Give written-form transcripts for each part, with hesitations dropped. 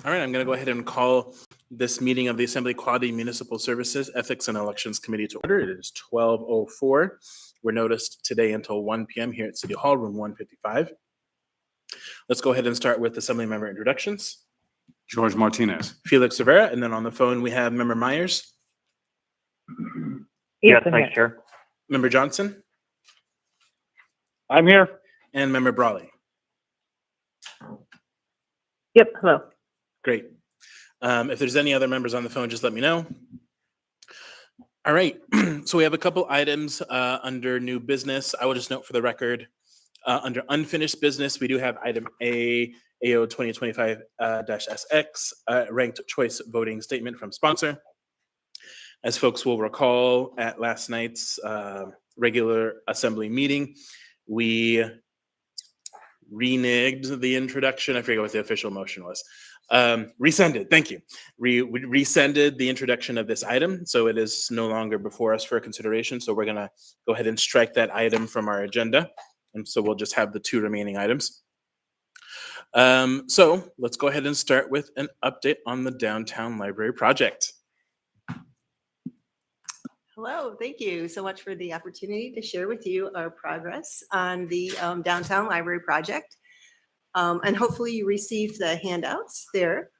All right, I'm going to go ahead and call this meeting of the Assembly Quality Municipal Services Ethics and Elections Committee to order. It is 12:04. We're noticed today until 1 p.m. here at City Hall, room 155. Let's go ahead and start with Assembly member introductions. George Martinez. Felix Rivera, and then on the phone we have Member Myers. Yes, thanks, Chair. Member Johnson. I'm here. And Member Brawley. Yep, hello. Great. If there's any other members on the phone, just let me know. All right, so we have a couple items under new business. I will just note for the record, under unfinished business, we do have item A, AO 2025-SX, ranked choice voting statement from sponsor. As folks will recall, at last night's regular assembly meeting, we reneged the introduction. I forget what the official motion was. Rescinded, thank you. We rescinded the introduction of this item, so it is no longer before us for consideration. So we're gonna go ahead and strike that item from our agenda. And so we'll just have the two remaining items. So let's go ahead and start with an update on the downtown library project. Hello, thank you so much for the opportunity to share with you our progress on the downtown library project. And hopefully you received the handouts there.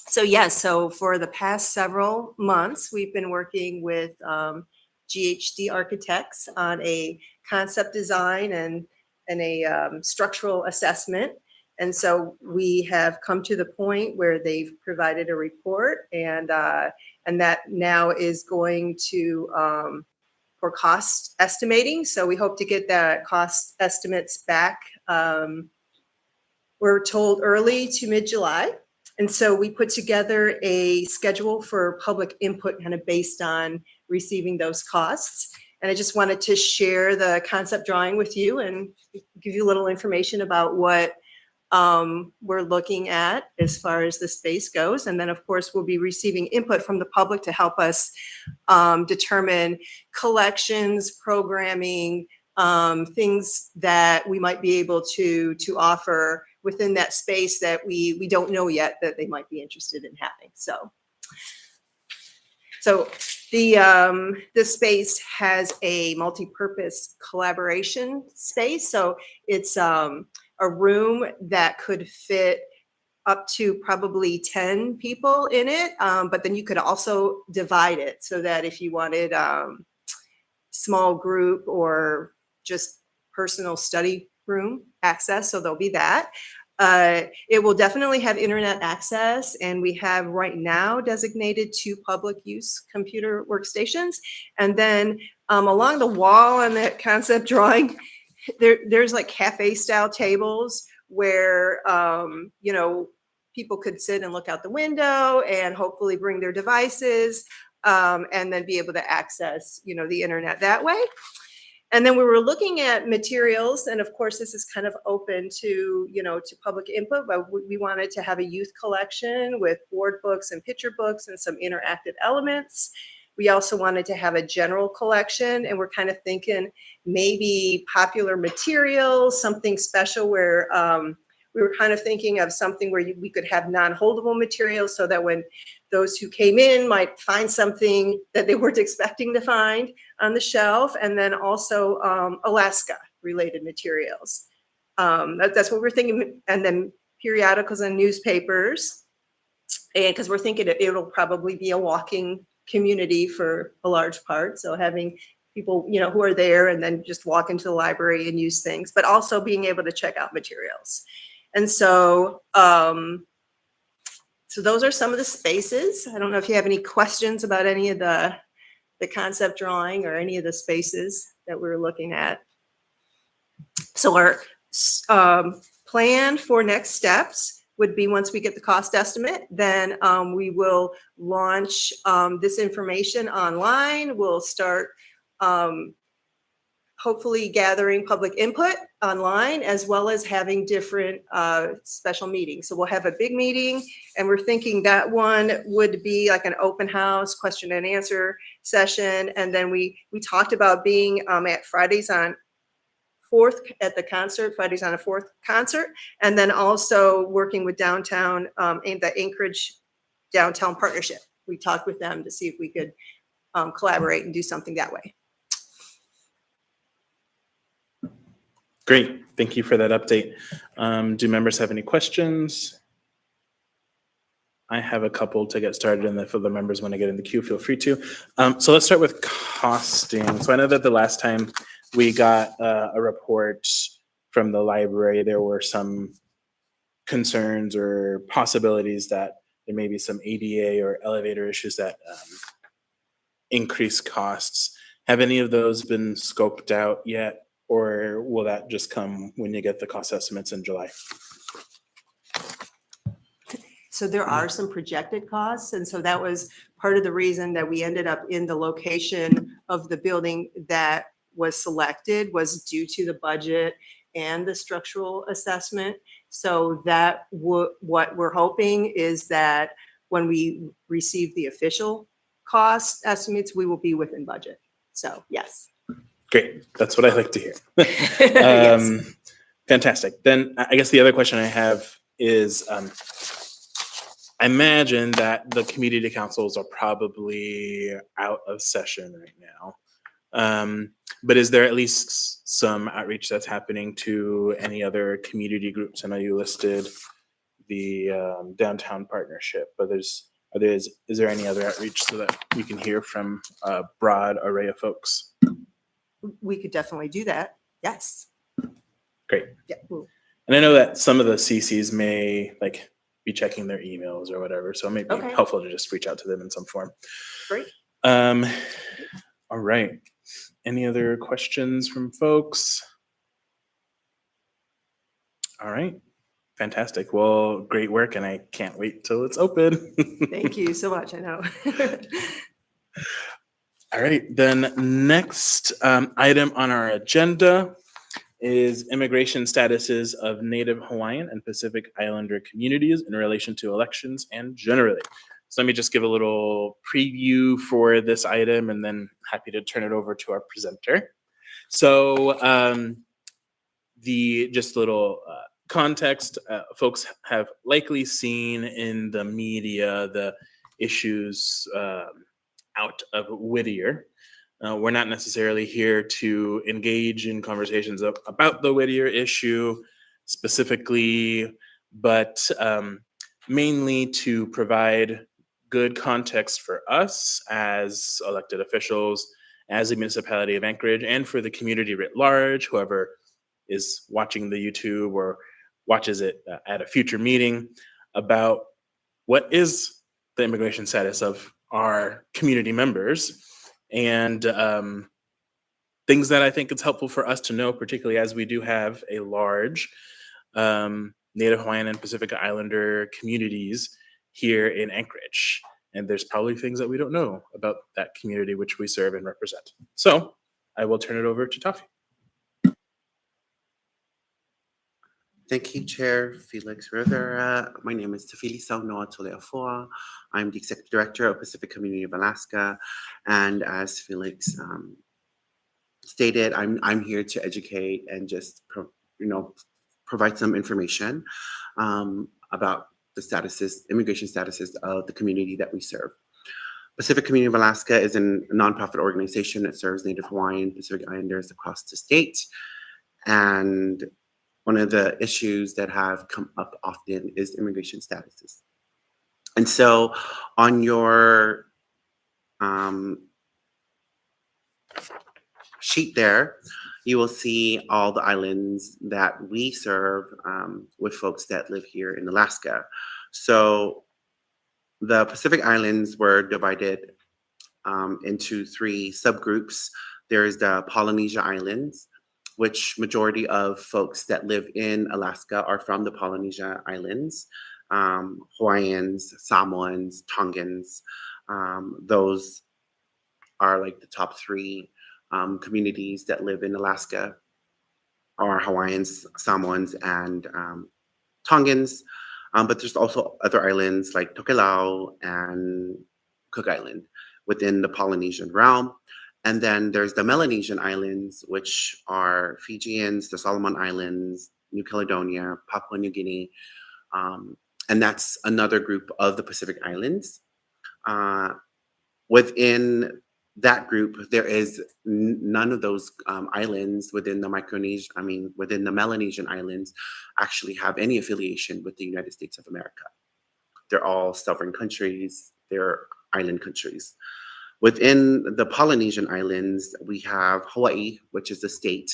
So yes, so for the past several months, we've been working with GHD architects on a concept design and a structural assessment. And so we have come to the point where they've provided a report, and that now is going to for cost estimating. So we hope to get that cost estimates back. We're told early to mid-July. And so we put together a schedule for public input kind of based on receiving those costs. And I just wanted to share the concept drawing with you and give you a little information about what we're looking at as far as the space goes. And then of course, we'll be receiving input from the public to help us determine collections, programming, things that we might be able to offer within that space that we don't know yet that they might be interested in having. So the space has a multi-purpose collaboration space. So it's a room that could fit up to probably 10 people in it, but then you could also divide it so that if you wanted small group or just personal study room access, so there'll be that. It will definitely have internet access, and we have right now designated 2 public use computer workstations. And then along the wall on that concept drawing, there's like cafe style tables where you know, people could sit and look out the window and hopefully bring their devices and then be able to access, you know, the internet that way. And then we were looking at materials, and of course this is kind of open to, you know, to public input, but we wanted to have a youth collection with board books and picture books and some interactive elements. We also wanted to have a general collection, and we're kind of thinking maybe popular materials, something special where we were kind of thinking of something where we could have non-holdable materials so that when those who came in might find something that they weren't expecting to find on the shelf, and then also Alaska related materials. That's what we're thinking. And then periodicals and newspapers. And because we're thinking it'll probably be a walking community for a large part. So having people, you know, who are there and then just walk into the library and use things, but also being able to check out materials. And so, so those are some of the spaces. I don't know if you have any questions about any of the concept drawing or any of the spaces that we're looking at. So our plan for next steps would be, once we get the cost estimate, then we will launch this information online. We'll start hopefully gathering public input online, as well as having different special meetings. So we'll have a big meeting, and we're thinking that one would be like an open house question and answer session. And then we talked about being at Fridays on at the concert, Fridays on the 4th concert, and then also working with downtown, and the Anchorage Downtown Partnership. We talked with them to see if we could collaborate and do something that way. Great. Thank you for that update. Do members have any questions? I have a couple to get started, and if the members want to get in the queue, feel free to. So let's start with costing. So I know that the last time we got a report from the library, there were some concerns or possibilities that there may be some ADA or elevator issues that increase costs. Have any of those been scoped out yet, or will that just come when you get the cost estimates in July? So there are some projected costs, and so that was part of the reason that we ended up in the location of the building that was selected, was due to the budget and the structural assessment. So that what we're hoping is that when we receive the official cost estimates, we will be within budget. So yes. Great. That's what I like to hear. Yes. Fantastic. Then I guess the other question I have is, I imagine that the community councils are probably out of session right now. But is there at least some outreach that's happening to any other community groups? I know you listed the downtown partnership, but is there any other outreach so that we can hear from a broad array of folks? We could definitely do that. Yes. Great. Yeah. Ooh. And I know that some of the CCs may be checking their emails or whatever, so it may be Okay. helpful to just reach out to them in some form. Great. All right. Any other questions from folks? All right. Fantastic. Well, great work, and I can't wait till it's open. Thank you so much. I know. All right. Then next item on our agenda is immigration statuses of Native Hawaiian and Pacific Islander communities in relation to elections and generally. So let me just give a little preview for this item, and then happy to turn it over to our presenter. So just a little context, folks have likely seen in the media the issues out of Whittier. We're not necessarily here to engage in conversations about the Whittier issue specifically, but mainly to provide good context for us as elected officials, as a municipality of Anchorage, and for the community writ large, whoever is watching the YouTube or watches it at a future meeting, about what is the immigration status of our community members, and things that I think it's helpful for us to know, particularly as we do have a large Native Hawaiian and Pacific Islander communities here in Anchorage. And there's probably things that we don't know about that community which we serve and represent. So I will turn it over to Tafi. Thank you, Chair Felix Rivera. My name is Tafili Saunoa Toleafoa. I'm the Executive Director of Pacific Community of Alaska. And as Felix stated, I'm here to educate and just provide some information about the immigration statuses of the community that we serve. Pacific Community of Alaska is a nonprofit organization that serves Native Hawaiian Pacific Islanders across the state. And one of the issues that have come up often is immigration statuses. And so on your sheet there, you will see all the islands that we serve with folks that live here in Alaska. So the Pacific Islands were divided into 3 subgroups. There's the Polynesia Islands, which majority of folks that live in Alaska are from the Polynesia Islands. Hawaiians, Samoans, Tongans, those are like the top 3 communities that live in Alaska are Hawaiians, Samoans, and Tongans. But there's also other islands like Tokelau and Cook Island within the Polynesian realm. And then there's the Melanesian Islands, which are Fijians, the Solomon Islands, New Caledonia, Papua New Guinea, and that's another group of the Pacific Islands. Within that group, there is none of those islands within the within the Melanesian Islands actually have any affiliation with the United States of America. They're all sovereign countries, they're island countries. Within the Polynesian Islands, we have Hawaii, which is a state,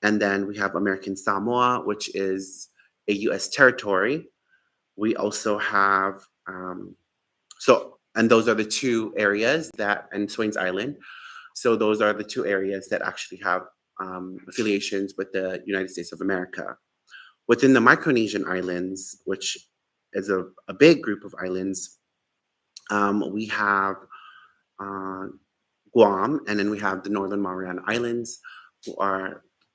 and then we have American Samoa, which is a US territory. We also have, and those are the two areas and Swains Island. So those are the two areas that actually have affiliations with the United States of America. Within the Micronesian Islands, which is a big group of islands, we have Guam, and then we have the Northern Mariana Islands,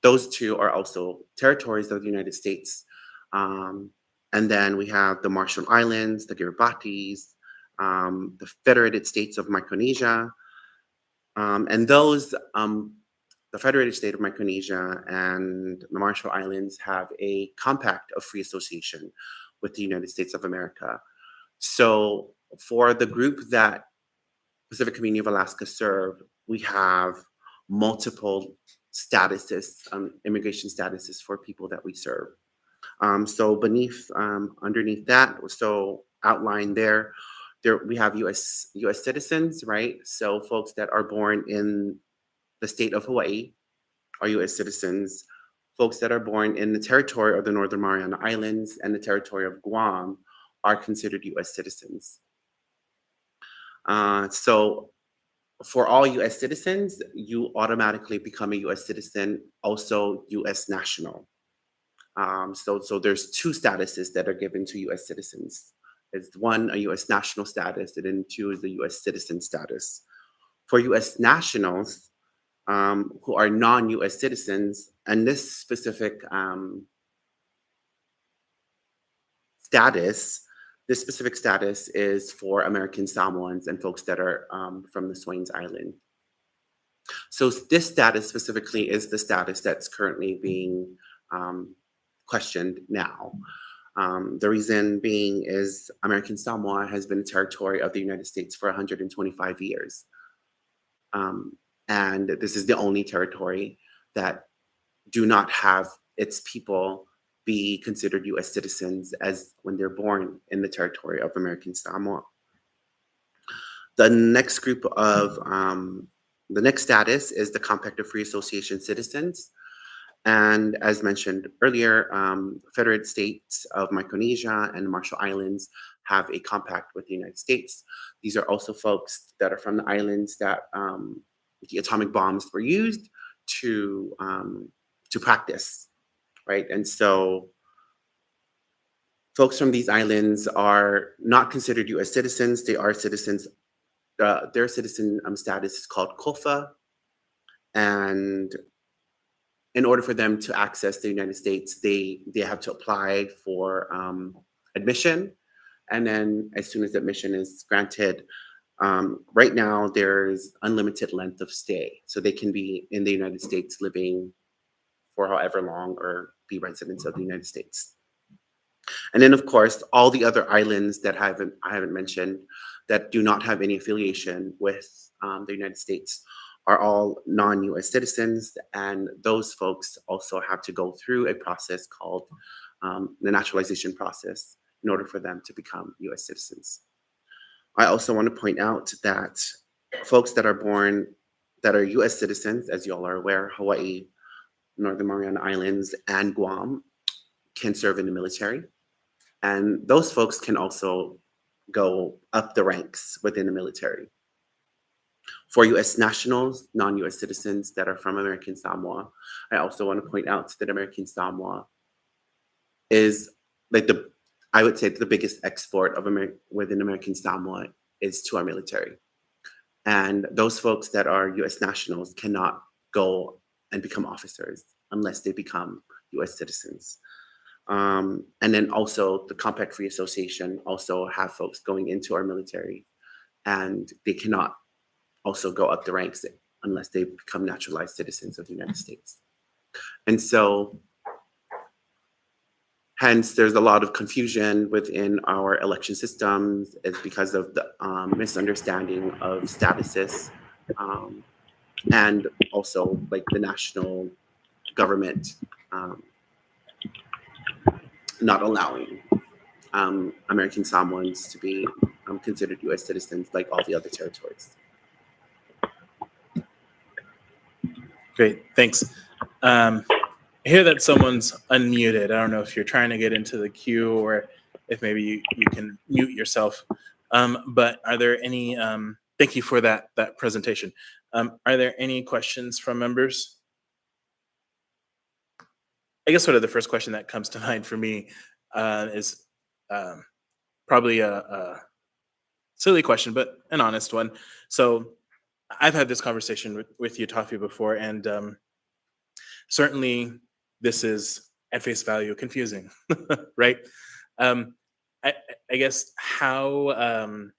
those two are also territories of the United States. And then we have the Marshall Islands, the Kiribatis, the Federated States of Micronesia, and those, the Federated State of Micronesia and the Marshall Islands have a compact of free association with the United States of America. So for the group that Pacific Community of Alaska serve, we have multiple statuses, immigration statuses for people that we serve. So underneath that, so outlined there we have U.S. citizens, right? So folks that are born in the state of Hawaii are U.S. citizens. Folks that are born in the territory of the Northern Mariana Islands and the territory of Guam are considered U.S. citizens. So for all U.S. citizens, you automatically become a U.S. citizen, also U.S. national. So there's two statuses that are given to U.S. citizens. It's one, a U.S. national status, and then two is the U.S. citizen status. For U.S. nationals who are non-U.S. citizens, and this specific status is for American Samoans and folks that are from the Swains Island. So this status specifically is the status that's currently being questioned now. The reason being is American Samoa has been a territory of the United States for 125 years. And this is the only territory that do not have its people be considered U.S. citizens as when they're born in the territory of American Samoa. The next group of, the next status is the Compact of Free Association citizens. And as mentioned earlier, Federated States of Micronesia and the Marshall Islands have a compact with the United States. These are also folks that are from the islands that the atomic bombs were used to practice, right? And so folks from these islands are not considered U.S. citizens. They are citizens. Their citizen status is called COFA. And in order for them to access the United States, they have to apply for admission. And then as soon as admission is granted, right now there's unlimited length of stay. So they can be in the United States living for however long or be residents of the United States. And then of course, all the other islands that I haven't mentioned that do not have any affiliation with the United States are all non-U.S. citizens, and those folks also have to go through a process called the naturalization process in order for them to become U.S. citizens. I also want to point out that folks that are born that are U.S. citizens, as you all are aware, Hawaii, Northern Mariana Islands, and Guam can serve in the military. And those folks can also go up the ranks within the military. For U.S. nationals, non-U.S. citizens that are from American Samoa, I also want to point out that American Samoa is I would say the biggest export of within American Samoa is to our military. And those folks that are U.S. nationals cannot go and become officers unless they become U.S. citizens. And then also the Compact Free Association also have folks going into our military, and they cannot also go up the ranks unless they become naturalized citizens of the United States. And so, hence, there's a lot of confusion within our election systems. It's because of the misunderstanding of statuses, and also like the national government not allowing American Samoans to be considered U.S. citizens like all the other territories. Great, thanks. I hear that someone's unmuted. I don't know if you're trying to get into the queue or if maybe you can mute yourself. But are there any, thank you for that presentation. Are there any questions from members? I guess sort of the first question that comes to mind for me is probably a silly question, but an honest one. So I've had this conversation with you, Tafi, before, and certainly this is at face value confusing, right? I guess how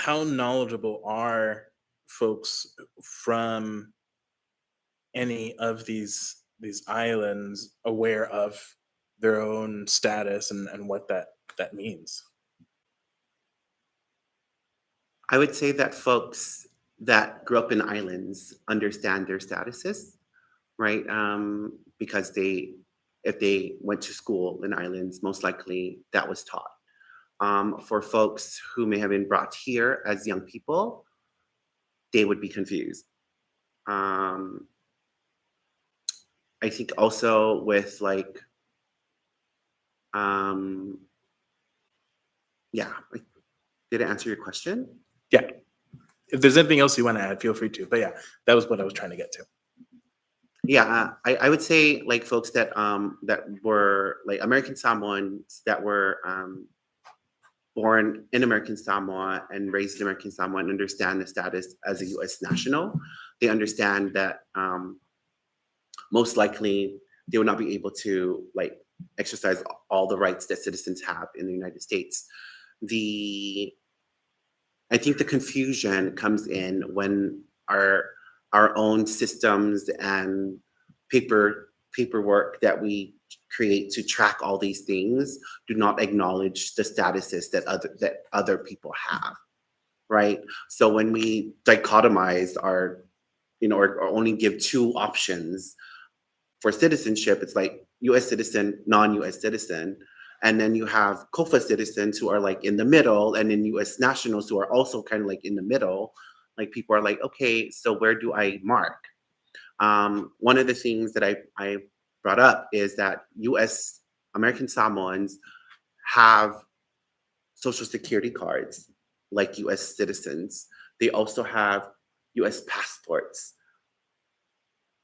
knowledgeable are folks from any of these islands aware of their own status and what that means? I would say that folks that grew up in islands understand their statuses, right? Because if they went to school in islands, most likely that was taught. For folks who may have been brought here as young people, they would be confused. I think also with like, yeah, did I answer your question? Yeah. If there's anything else you want to add, feel free to. But yeah, that was what I was trying to get to. Yeah, I would say like folks that were like American Samoans that were born in American Samoa and raised in American Samoa and understand the status as a U.S. national. They understand that most likely they will not be able to like exercise all the rights that citizens have in the United States. I think the confusion comes in when our own systems and paperwork that we create to track all these things do not acknowledge the statuses that other people have, right? So when we dichotomize our, or only give two options for citizenship, it's like U.S. citizen, non-U.S. citizen. And then you have COFA citizens who are like in the middle, and then U.S. nationals who are also kind of like in the middle. Like people are like, okay, so where do I mark? One of the things that I brought up is that U.S. American Samoans have Social Security cards like U.S. citizens. They also have U.S. passports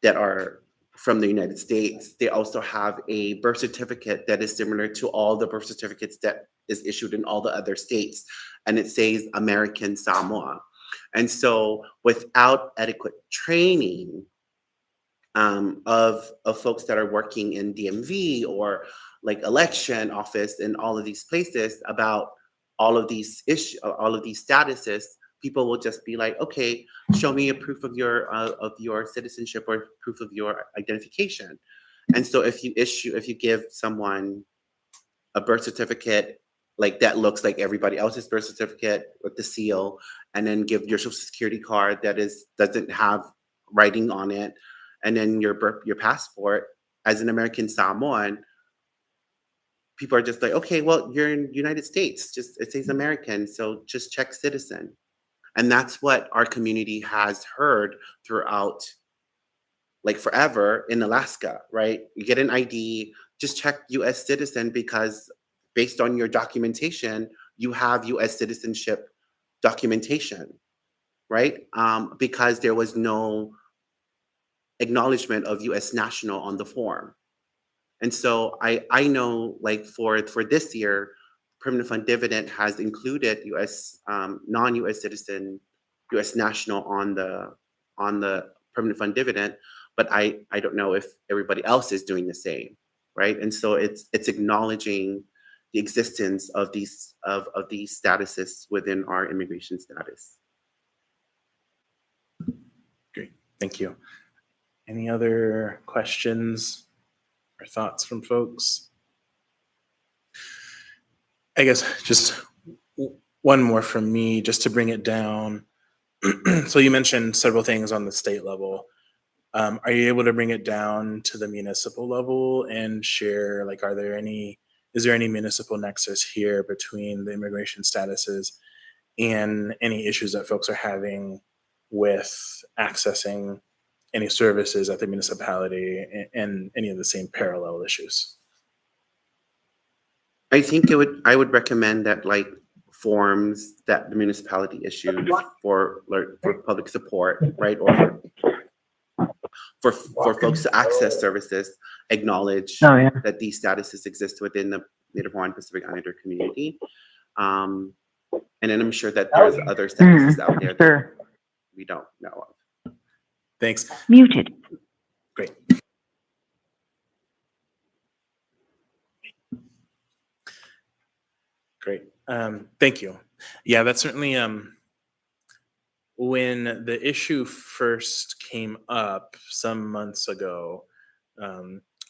that are from the United States. They also have a birth certificate that is similar to all the birth certificates that is issued in all the other states, and it says American Samoa. And so without adequate training of folks that are working in DMV or like election office and all of these places about all of these issues, all of these statuses, people will just be like, okay, show me a proof of your citizenship or proof of your identification. And so if you give someone a birth certificate like that looks like everybody else's birth certificate with the seal, and then give your Social Security card that doesn't have writing on it, and then your passport as an American Samoan, people are just like, okay, well, you're in the United States, just it says American, so just check citizen. And that's what our community has heard throughout, like forever in Alaska, right? You get an ID, just check US citizen, because based on your documentation, you have US citizenship documentation, right? Because there was no acknowledgement of US national on the form. And so I know like for this year, permanent fund dividend has included US non-US citizen, US national on the permanent fund dividend, but I don't know if everybody else is doing the same, right? And so it's acknowledging the existence of these statuses within our immigration status. Thank you. Any other questions or thoughts from folks? I guess just one more from me, just to bring it down. So you mentioned several things on the state level. Are you able to bring it down to the municipal level and share, like, is there any municipal nexus here between the immigration statuses and any issues that folks are having with accessing any services at the municipality and any of the same parallel issues? I think I would recommend that like forms that the municipality issues for public support, right? Or for folks to access services, acknowledge that these statuses exist within the Native Hawaiian Pacific Islander community. And then I'm sure that there's other statuses out there that we don't know of. Thanks. Muted. Great. Great. Thank you. Yeah, that's certainly when the issue first came up some months ago,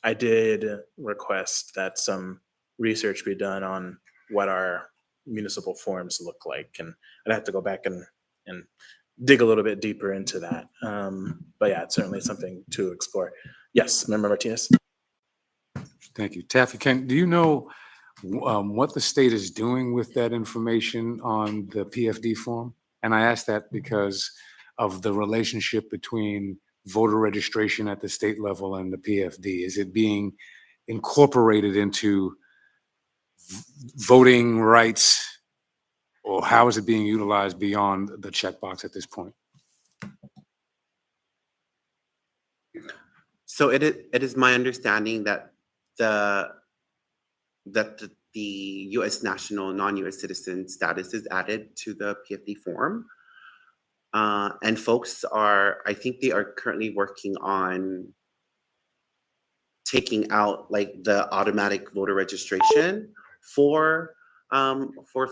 I did request that some research be done on what our municipal forms look like, and I'd have to go back and dig a little bit deeper into that. But yeah, it's certainly something to explore. Yes, Member Martinez. Thank you. Taffy, do you know what the state is doing with that information on the PFD form? And I ask that because of the relationship between voter registration at the state level and the PFD. Is it being incorporated into voting rights, or how is it being utilized beyond the checkbox at this point? So it is my understanding that the U.S. national non-U.S. citizen status is added to the PFD form, and folks I think they are currently working on taking out like the automatic voter registration for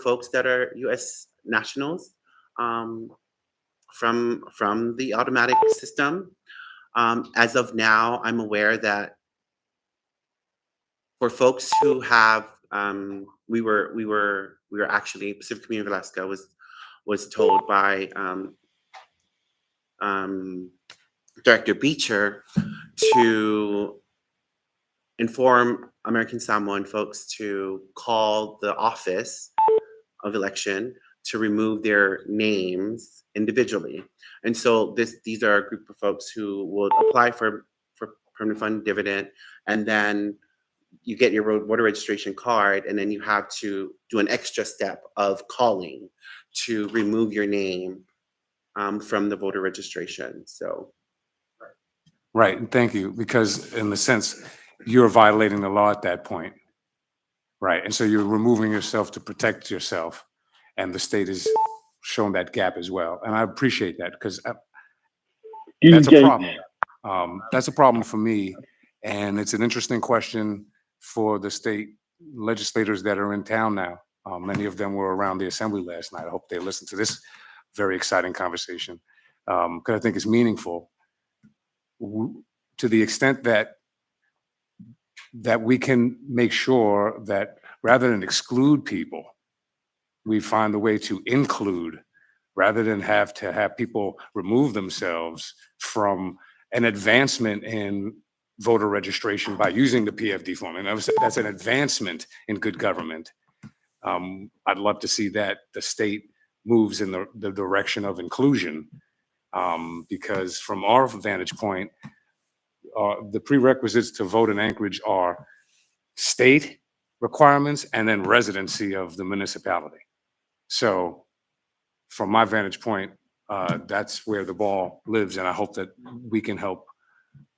folks that are U.S. nationals from the automatic system. As of now, I'm aware that for folks who have, we were actually, Pacific Community of Alaska was told by Director Beecher to inform American Samoan folks to call the office of election to remove their names individually. And so these are a group of folks who will apply for permanent fund dividend, and then you get your voter registration card, and then you have to do an extra step of calling to remove your name from the voter registration. So. Right, and thank you, because in the sense, you're violating the law at that point. Right, and so you're removing yourself to protect yourself, and the state has shown that gap as well. And I appreciate that, because that's a problem. That's a problem for me, and it's an interesting question for the state legislators that are in town now. Many of them were around the assembly last night. I hope they listen to this very exciting conversation, because I think it's meaningful to the extent that we can make sure that rather than exclude people, we find a way to include, rather than have to have people remove themselves from an advancement in voter registration by using the PFD form. And that's an advancement in good government. I'd love to see that the state moves in the direction of inclusion, because from our vantage point, the prerequisites to vote in Anchorage are state requirements and then residency of the municipality. So from my vantage point, that's where the ball lives, and I hope that we can help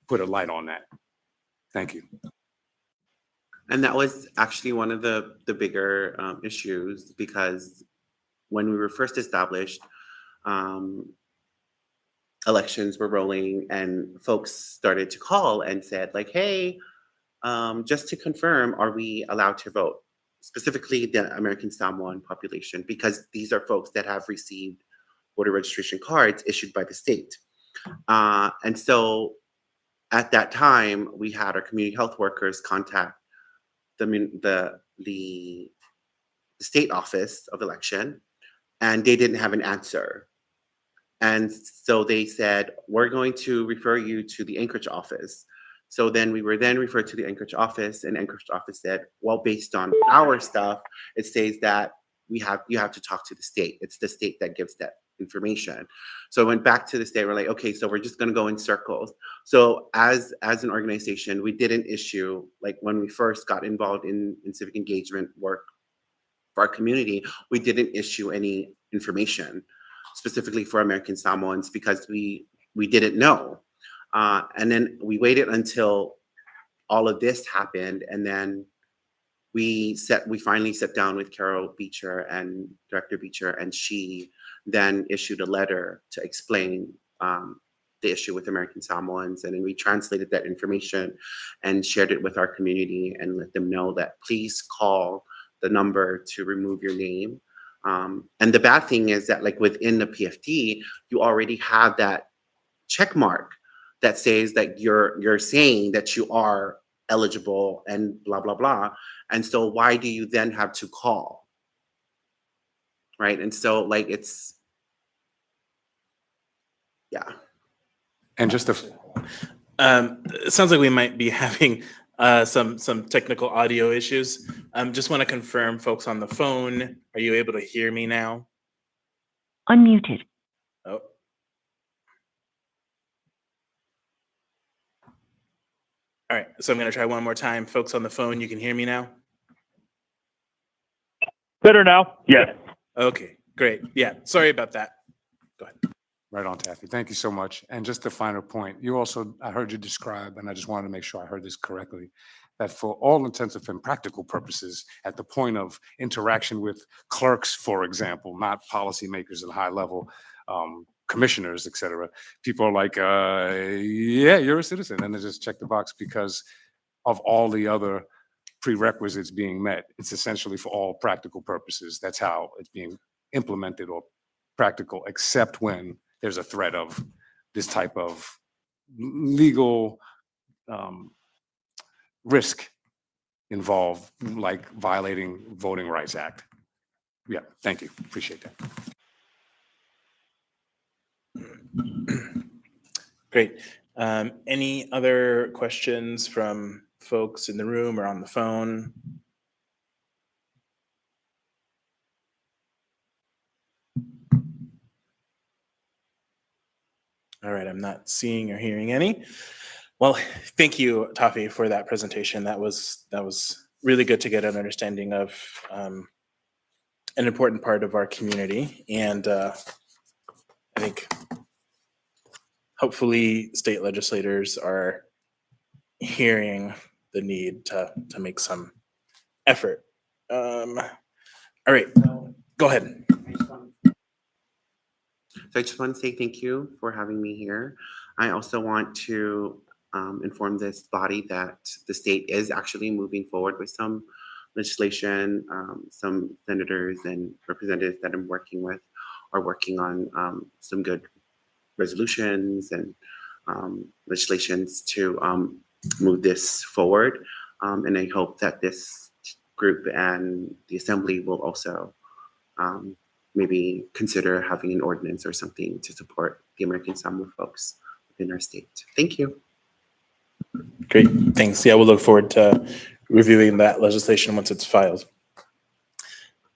put a light on that. Thank you. And that was actually one of the bigger issues, because when we were first established, elections were rolling and folks started to call and said like, hey, just to confirm, are we allowed to vote? Specifically the American Samoan population, because these are folks that have received voter registration cards issued by the state. And so at that time, we had our community health workers contact the state office of election, and they didn't have an answer. And so they said, we're going to refer you to the Anchorage office. So then we were then referred to the Anchorage office, and Anchorage office said, well, based on our stuff, it says that you have to talk to the state. It's the state that gives that information. So I went back to the state. We're like, okay, so we're just going to go in circles. So as an organization, we didn't issue, like when we first got involved in civic engagement work for our community, we didn't issue any information specifically for American Samoans because we didn't know. And then we waited until all of this happened, and then we finally sat down with Carol Beecher and Director Beecher, and she then issued a letter to explain the issue with American Samoans. And then we translated that information and shared it with our community and let them know that please call the number to remove your name. And the bad thing is that, like, within the PFD, you already have that check mark that says that you're saying that you are eligible and blah blah blah. And so why do you then have to call, right? And so, like, it's, yeah. And just to, It sounds like we might be having some technical audio issues. Just want to confirm, folks on the phone, are you able to hear me now? Unmuted. Oh. All right, so I'm going to try one more time. Folks on the phone, you can hear me now? Better now? Yes. Okay, great. Yeah, sorry about that. Go ahead. right on, Taffy. Thank you so much. And just a final point, you also, I heard you describe, and I just wanted to make sure I heard this correctly, that for all intensive and practical purposes, at the point of interaction with clerks, for example, not policymakers at a high level, commissioners, et cetera, people are like, yeah, you're a citizen. And they just check the box because of all the other prerequisites being met. It's essentially for all practical purposes. That's how it's being implemented or practical, except when there's a threat of this type of legal risk involved, like violating Voting Rights Act. Yeah, thank you. Appreciate that. Great. Any other questions from folks in the room or on the phone? All right, I'm not seeing or hearing any. Well, thank you, Taffy, for that presentation. That was really good to get an understanding of an important part of our community, and I think hopefully state legislators are hearing the need to make some effort. All right, go ahead. So I just want to say thank you for having me here. I also want to inform this body that the state is actually moving forward with some legislation. Some senators and representatives that I'm working with are working on some good resolutions and legislations to move this forward. And I hope that this group and the assembly will also maybe consider having an ordinance or something to support the American Samoa folks within our state. Thank you. Great, thanks. Yeah, we'll look forward to reviewing that legislation once it's filed.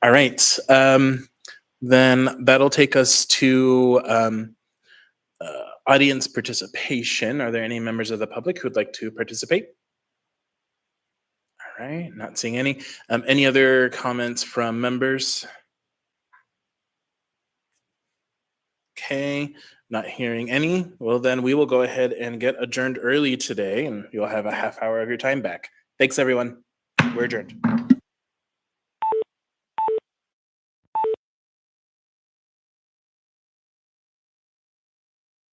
All right, then that'll take us to audience participation. Are there any members of the public who'd like to participate? All right, not seeing any. Any other comments from members? Okay, not hearing any. Well, then we will go ahead and get adjourned early today, and you'll have a half hour of your time back. Thanks, everyone. We're adjourned.